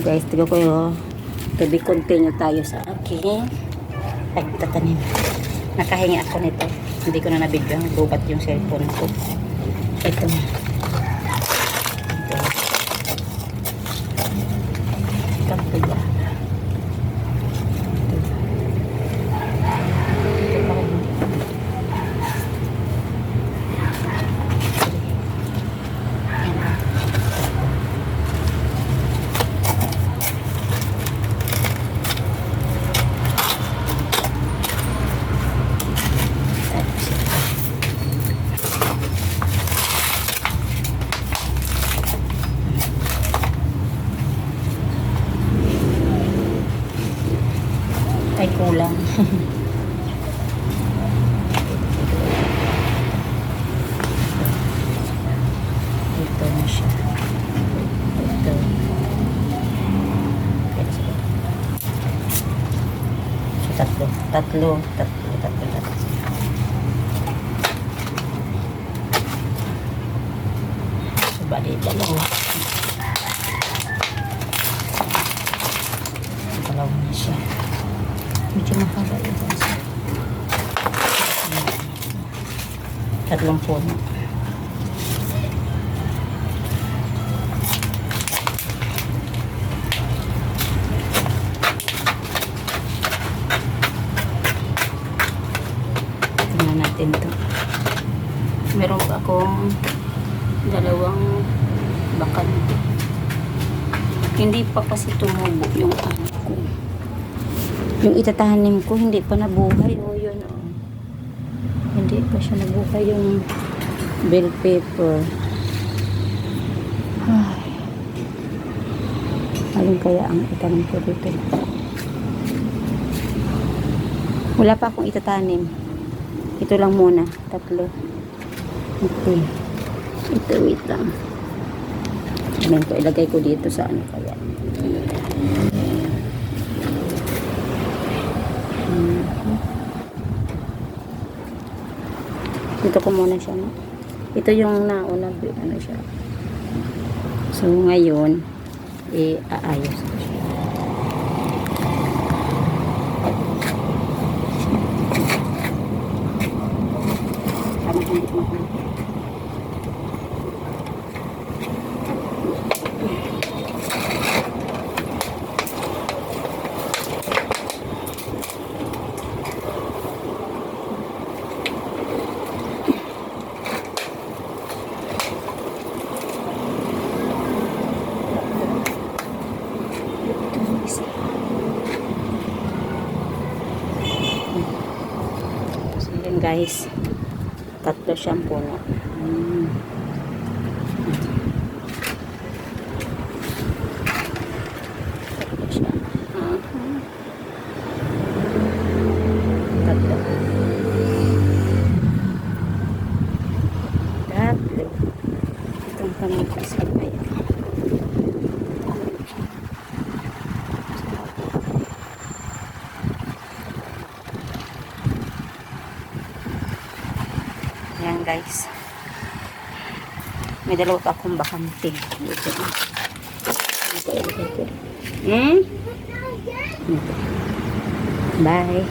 Guys, tigo ko yun. To be continue tayo sa aking pagtatanim. Nakahingi ako nito. Hindi ko na nabidyo. Bubat yung cellphone ko. Ito na. Ito. Kampiga. Ay, kulang. Ito na siya. Ito. So, tatlo. So, bali, dalawa na siya. Medyo mahaba yun. Tatlong puno. Tingnan natin to. Meron pa akong dalawang bakal. Hindi pa kasi tumubo yung ano ko. Yung itatahanim ko, hindi pa nabuhay. O, yun, o. Hindi pa siya nabuhay yung bell pepper. Ay. Alin kaya ang itanim ko dito? Wala pa akong itatanim. Ito lang muna. Tatlo. Okay. Ito, wait lang. Amin ko, ilagay ko dito sa ano kaya. Dito ko muna siya, no? Ito yung nauna, ano siya. So, ngayon, aayos ko siya. Parang hindi mahal. Guys, tatlo siyang puno. Tatlo siya. Tatlo. Itong kamatis ko pa yan. Ayan guys. May dalawa pa akong bakante. Dito. Bye.